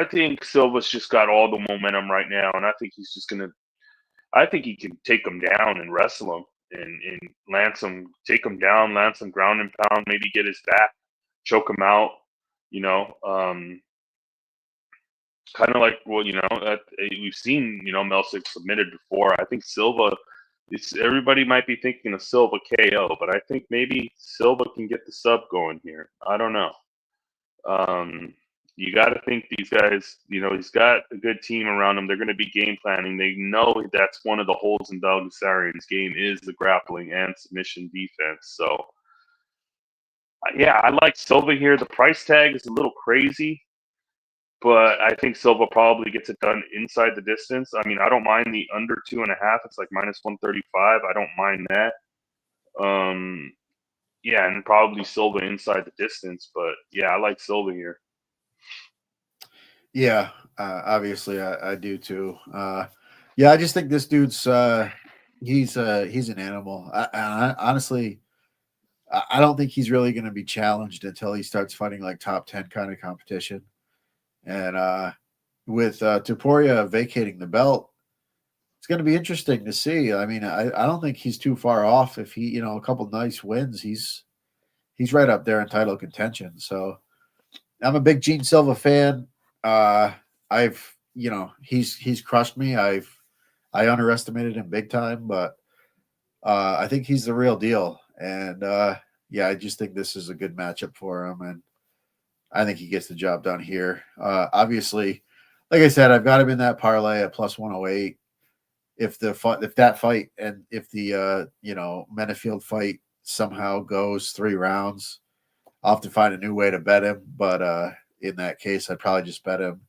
think Silva's just got all the momentum right now, and I think he's just gonna. I think he can take him down and wrestle him and land some, take him down, land some ground and pound, maybe get his back, choke him out. You know, kind of like we've seen. Melsick submitted before. I think Silva. It's everybody might be thinking of Silva KO, but I think maybe Silva can get the sub going here. I don't know. Um, you got to think these guys, he's got a good team around him. They're going to be game planning. They know that's one of the holes in Baldassarrian's game is the grappling and submission defense. So, yeah, I like Silva here. The price tag is a little crazy, but I think Silva probably gets it done inside the distance. I mean, I don't mind the under 2.5. It's like -135. I don't mind that. Yeah, and probably Silva inside the distance, but yeah, I like Silva here. Yeah, obviously I do too. Yeah, I just think this dude's he's an animal. Honestly, I don't think he's really going to be challenged until he starts fighting like top 10 kind of competition. And with Topuria vacating the belt, it's going to be interesting to see. I mean, I don't think he's too far off. If he, a couple nice wins, he's right up there in title contention. So I'm a big Gene Silva fan. I've, he's crushed me. I underestimated him big time, but I think he's the real deal. And yeah, I just think this is a good matchup for him, and I think he gets the job done here. Obviously, like I said, I've got him in that parlay at +108. If that fight and if the Menafield fight somehow goes 3 rounds, I'll have to find a new way to bet him. But in that case, I'd probably just bet him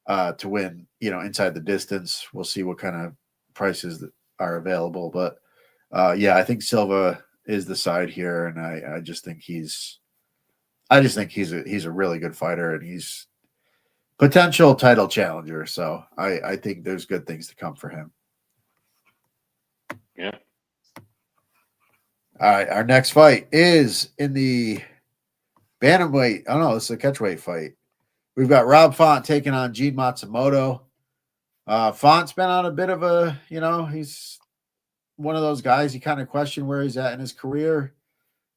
to win, inside the distance. We'll see what kind of prices that are available. But yeah, I think Silva is the side here, and I just think he's a really good fighter, and he's potential title challenger. So I think there's good things to come for him. Yeah. All right, our next fight is in the bantamweight. Oh no, it's a catchweight fight. We've got Rob Font taking on Gene Matsumoto. Font's been on a bit of a, he's one of those guys you kind of question where he's at in his career.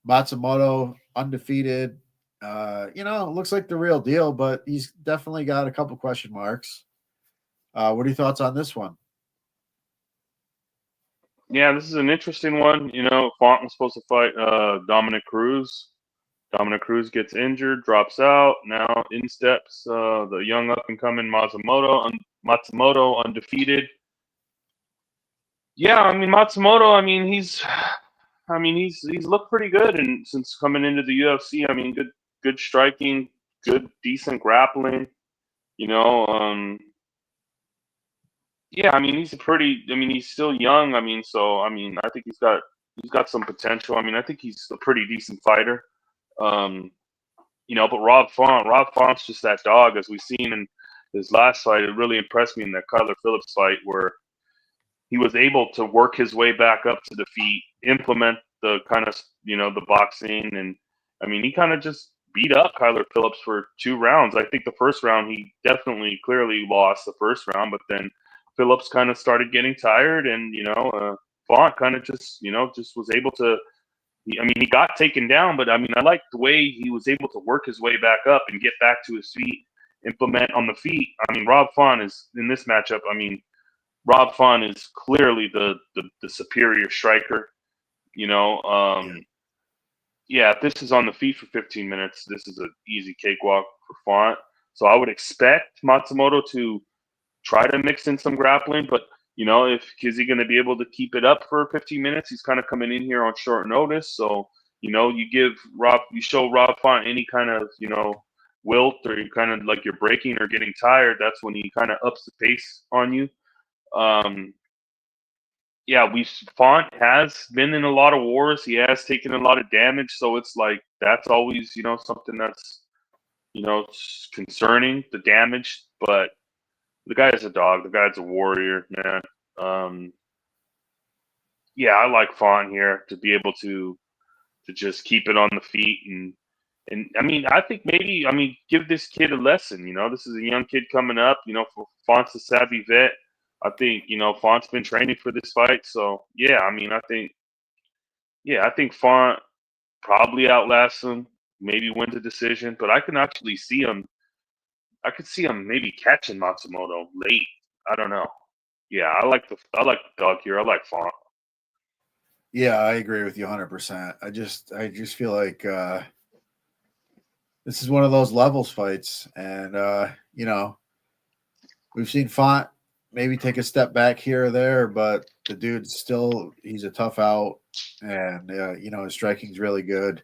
Matsumoto undefeated. Looks like the real deal, but he's definitely got a couple question marks. What are your thoughts on this one? Yeah, this is an interesting one. Font was supposed to fight Dominic Cruz. Dominic Cruz gets injured, drops out. Now in steps the young up-and-coming Matsumoto, undefeated. Yeah, I mean Matsumoto. He's looked pretty good, and since coming into the UFC, good striking, good decent grappling. Yeah, he's still young. I think he's got some potential. I think he's a pretty decent fighter. But Rob Font's just that dog, as we've seen in his last fight. It really impressed me in that Kyler Phillips fight where he was able to work his way back up to the feet, implement the kind of, the boxing. And he kind of just beat up Kyler Phillips for 2 rounds. I think the first round, he definitely clearly lost the first round, but then Phillips kind of started getting tired, and, Font kind of just was able to, he got taken down, but I like the way he was able to work his way back up and get back to his feet, implement on the feet. Rob Font is in this matchup. Rob Font is clearly the superior striker. Yeah, if this is on the feet for 15 minutes, this is an easy cakewalk for Font. So I would expect Matsumoto to try to mix in some grappling, but is he going to be able to keep it up for 15 minutes? He's kind of coming in here on short notice, so you show Rob Font any kind of wilt, or you kind of like you're breaking or getting tired. That's when he kind of ups the pace on you. Yeah, Font has been in a lot of wars. He has taken a lot of damage, so it's like that's always something that's concerning, the damage. But the guy is a dog. The guy's a warrior, man. Um, yeah, I like Font here to be able to just keep it on the feet and I mean, I think maybe give this kid a lesson. This is a young kid coming up. For Font's a savvy vet. I think Font's been training for this fight, so yeah. I think Font probably outlasts him, maybe wins a decision, but I can actually see him. I could see him maybe catching Matsumoto late. I don't know. Yeah, I like the dog here. I like Font. Yeah, I agree with you 100%. I just feel like this is one of those levels fights, and we've seen Font maybe take a step back here or there, but the dude's he's a tough out, and his striking's really good.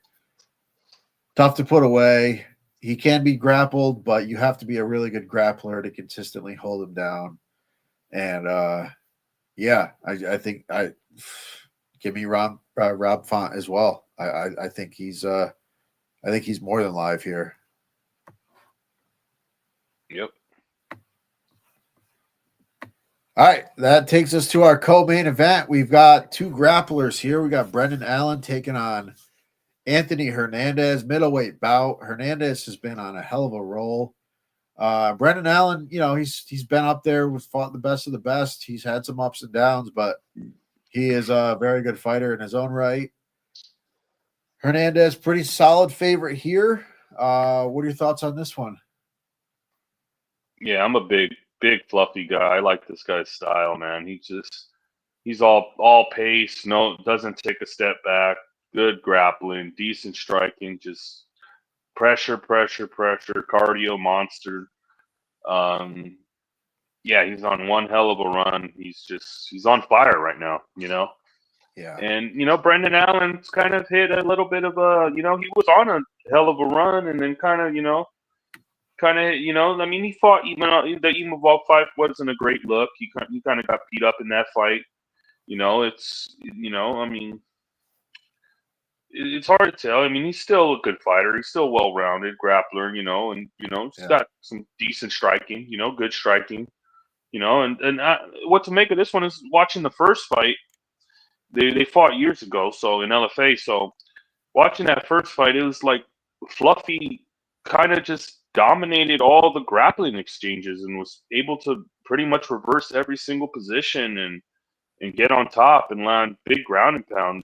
Tough to put away. He can be grappled, but you have to be a really good grappler to consistently hold him down. And I think give me Rob Font as well. I think he's more than live here. Yep. All right, that takes us to our co-main event. We've got two grapplers here. We got Brendan Allen taking on Anthony Hernandez, middleweight bout. Hernandez has been on a hell of a roll. Brendan Allen, he's been up there with fought the best of the best. He's had some ups and downs, but he is a very good fighter in his own right. Hernandez, pretty solid favorite here. What are your thoughts on this one? Yeah, I'm a big fluffy guy. I like this guy's style, man. He's all pace, no doesn't take a step back, good grappling, decent striking, just pressure, cardio monster. Um yeah, he's on one hell of a run. He's on fire right now, Yeah. And Brendan Allen's kind of hit a little bit of he was on a hell of a run and then he fought even the Imavov fight wasn't a great look. He kind of got beat up in that fight. It's hard to tell. He's still a good fighter. He's still well-rounded grappler, and he's got some decent striking, good striking, what to make of this one is watching the first fight. They fought years ago, so in LFA. So watching that first fight, it was like Fluffy kind of just dominated all the grappling exchanges and was able to pretty much reverse every single position and get on top and land big ground and pound.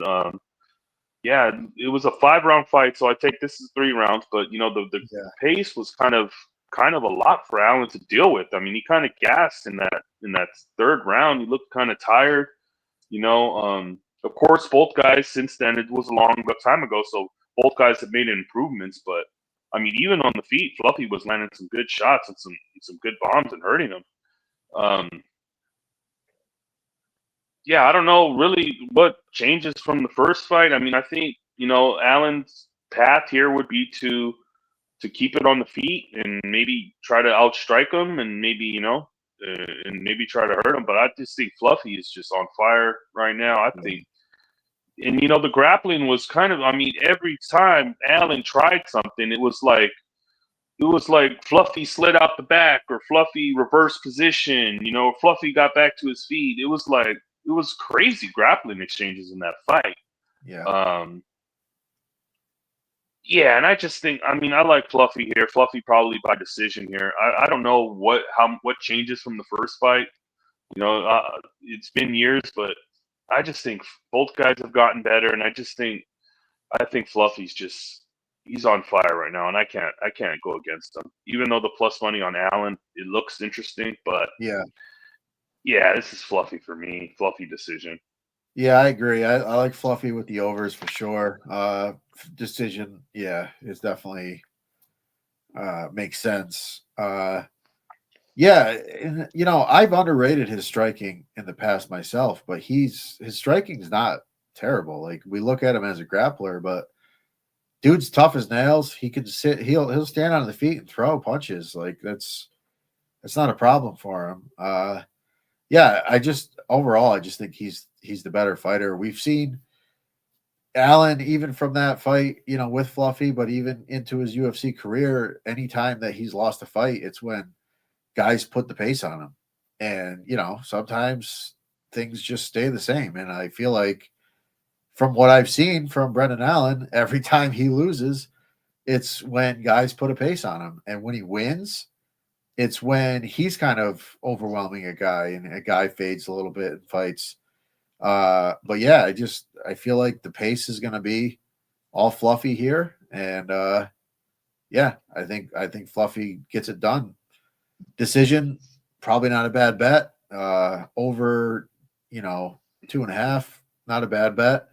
Yeah, it was a 5-round fight, so I take this as 3 rounds. But the pace was kind of a lot for Allen to deal with. He kind of gassed in that 3rd round. He looked kind of tired. Of course, both guys since then, it was a long time ago, so both guys have made improvements. But even on the feet, Fluffy was landing some good shots and some good bombs and hurting him. Yeah, I don't know really what changes from the first fight. I think Allen's path here would be to keep it on the feet and maybe try to outstrike him and maybe try to hurt him. But I just think Fluffy is just on fire right now. I think, and the grappling was kind of. Every time Allen tried something, it was like Fluffy slid out the back or Fluffy reverse position. Fluffy got back to his feet. It was crazy grappling exchanges in that fight. Yeah. Yeah, and I just think I like Fluffy here. Fluffy probably by decision here. I don't know what changes from the first fight. It's been years, but I just think both guys have gotten better, and I think Fluffy's he's on fire right now, and I can't go against him. Even though the plus money on Allen, it looks interesting, but yeah, this is Fluffy for me. Fluffy decision. Yeah, I agree. I like Fluffy with the overs for sure. Decision, yeah, is definitely makes sense. Yeah, and I've underrated his striking in the past myself, but his striking is not terrible. Like we look at him as a grappler, but dude's tough as nails. He can sit. He'll stand on the feet and throw punches. Like that's not a problem for him. Yeah, I just think he's the better fighter. We've seen Allen even from that fight, with Fluffy, but even into his UFC career, anytime that he's lost a fight, it's when guys put the pace on him. And, sometimes things just stay the same. And I feel like from what I've seen from Brendan Allen, every time he loses, it's when guys put a pace on him. And when he wins, it's when he's kind of overwhelming a guy and a guy fades a little bit and fights. But yeah, I feel like the pace is gonna be all Fluffy here. And yeah, I think Fluffy gets it done. Decision, probably not a bad bet. Over, 2.5, not a bad bet.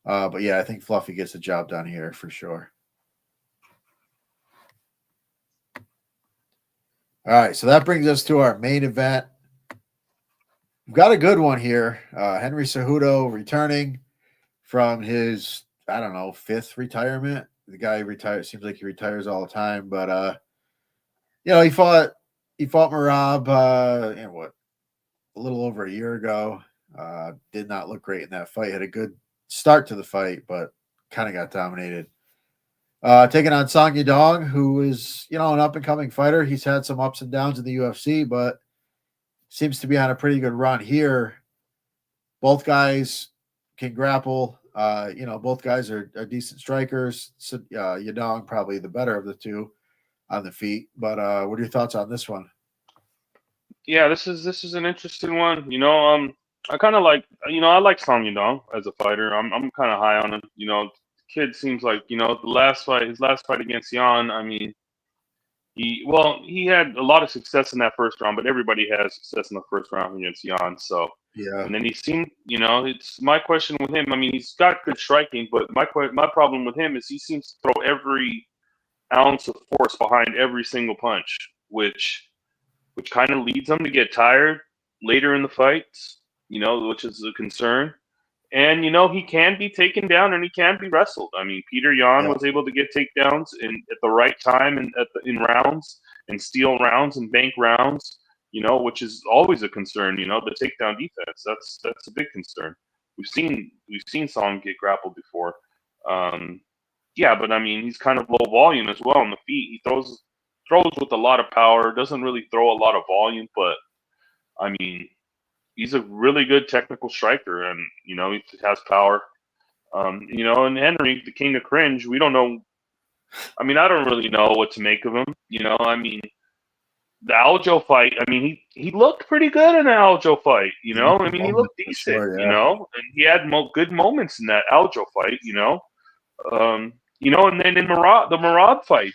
But yeah, I think Fluffy gets the job done here for sure. All right, so that brings us to our main event. We've got a good one here. Henry Cejudo returning from his, I don't know, 5th retirement. The guy retires, seems like he retires all the time, but he fought Marab a little over a year ago. Did not look great in that fight. Had a good start to the fight, but kind of got dominated. Taking on Song Yadong, who is, an up-and-coming fighter. He's had some ups and downs in the UFC, but seems to be on a pretty good run here. Both guys can grapple. Both guys are decent strikers. So, Yadong probably the better of the two on the feet. But what are your thoughts on this one? Yeah, this is an interesting one. I kind of like, I like Song Yadong as a fighter. I'm kind of high on him. Kid seems like, his last fight against Jan. I mean, he had a lot of success in that first round, but everybody has success in the first round against Jan. So Yeah, and then he seemed, it's my question with him. I mean, he's got good striking, but my problem with him is he seems to throw every ounce of force behind every single punch, which kind of leads him to get tired later in the fights, which is a concern. And, he can be taken down and he can be wrestled. I mean, Peter Yan yeah, was able to get takedowns at the right time and in rounds and steal rounds and bank rounds, which is always a concern, the takedown defense. That's a big concern. We've seen Song get grappled before. Yeah, but I mean, he's kind of low volume as well on the feet. He throws with a lot of power, doesn't really throw a lot of volume, but I mean, he's a really good technical striker, and he has power. And Henry, the king of cringe, we don't know. I mean, I don't really know what to make of him. I mean, the Aljo fight. I mean, he looked pretty good in the Aljo fight. I mean, he looked decent. sure, yeah. And he had good moments in that Aljo fight. And then in the Marab fight,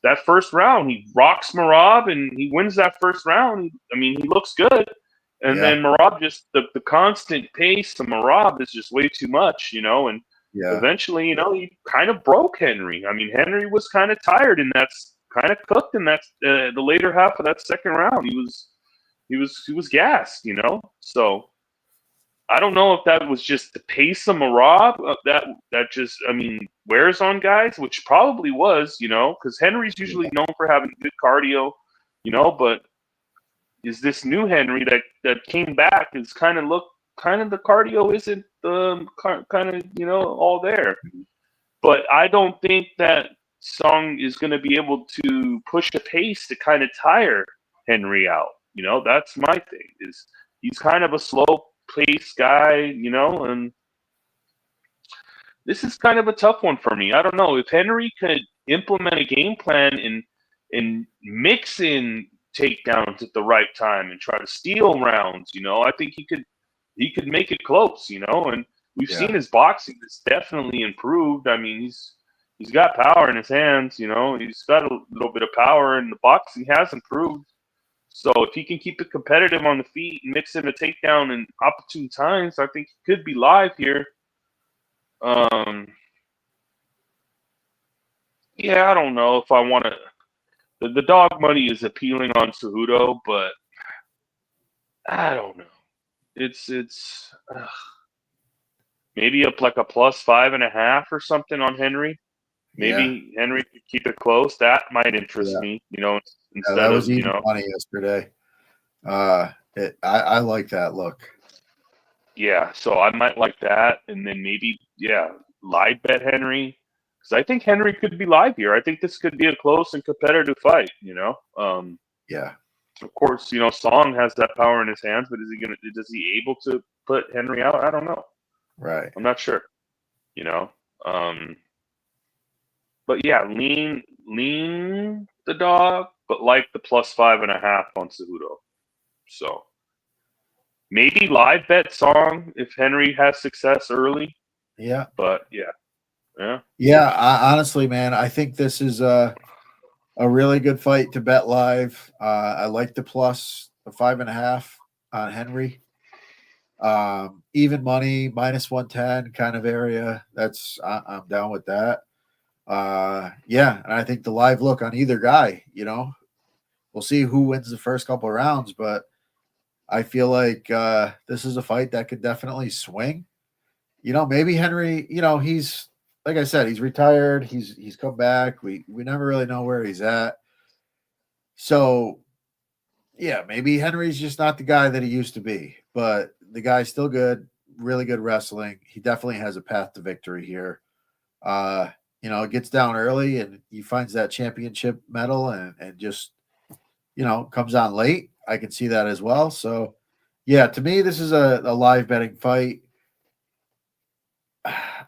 that first round, he rocks Marab and he wins that first round. I mean, he looks good. And then Marab just the constant pace of Marab is just way too much, and eventually, he kind of broke Henry. I mean, Henry was kind of tired and that's kind of cooked in that the later half of that second round. He was gassed, So I don't know if that was just the pace of Marab that just, I mean, wears on guys, which probably was, because Henry's usually known for having good cardio, but is this new Henry that came back is kind of the cardio isn't kind of all there, but I don't think that Song is going to be able to push a pace to kind of tire Henry out. That's my thing. Is he's kind of a slow pace guy, and this is kind of a tough one for me. I don't know if Henry could implement a game plan and mix in takedowns at the right time and try to steal rounds. I think he could make it close. And we've seen his boxing has definitely improved. I mean, he's got power in his hands. He's got a little bit of power, and the boxing has improved. So if he can keep it competitive on the feet and mix in a takedown in opportune times, I think he could be live here. Yeah, I don't know if I want to. The dog money is appealing on Cejudo, but I don't know. It's maybe up like a +5.5 or something on Henry. Maybe Henry could keep it close. That might interest me. Instead that was of even money yesterday. I like that look. Yeah, so I might like that, and then maybe live bet Henry, because I think Henry could be live here. I think this could be a close and competitive fight. Yeah. Of course, Song has that power in his hands, but is he able to put Henry out? I don't know. Right. I'm not sure. Um, but yeah, lean the dog, but like the +5.5 on Cejudo. So maybe live bet Song if Henry has success early. Yeah. But yeah. Yeah. Honestly, man, I think this is a really good fight to bet live. I like the +5.5 on Henry. Even money, -110 kind of area. I'm down with that. Yeah, and I think the live look on either guy, we'll see who wins the first couple of rounds, but I feel like this is a fight that could definitely swing. Maybe Henry, he's like I said, he's retired, he's come back. We never really know where he's at. So yeah, maybe Henry's just not the guy that he used to be, but the guy's still good, really good wrestling. He definitely has a path to victory here. Gets down early and he finds that championship medal and just, comes on late. I can see that as well. So, yeah, to me, this is a live betting fight.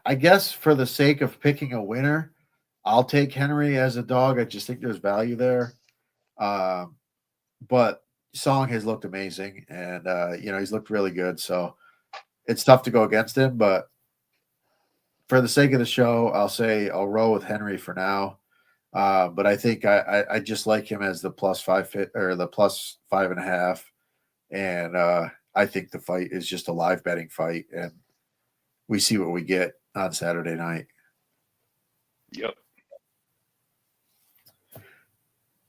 I guess for the sake of picking a winner, I'll take Henry as a dog. I just think there's value there. But Song has looked amazing and, he's looked really good. So it's tough to go against him, but for the sake of the show, I'll roll with Henry for now. But I think I just like him as the +5 or the +5.5. And I think the fight is just a live betting fight. And we see what we get on Saturday night. Yep.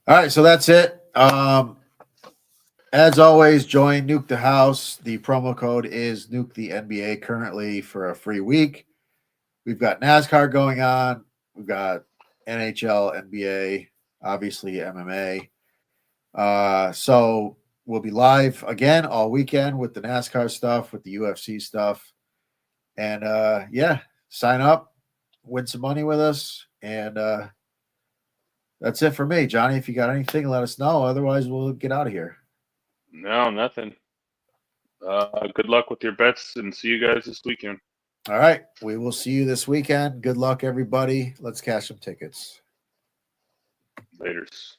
All right. So that's it. As always, join Nuke the House. The promo code is Nuke the NBA currently for a free week. We've got NASCAR going on. We've got NHL, NBA, obviously MMA. So we'll be live again all weekend with the NASCAR stuff, with the UFC stuff. And sign up, win some money with us. And that's it for me. Johnny, if you got anything, let us know. Otherwise, we'll get out of here. No, nothing. Good luck with your bets and see you guys this weekend. All right. We will see you this weekend. Good luck, everybody. Let's cash some tickets. Laters.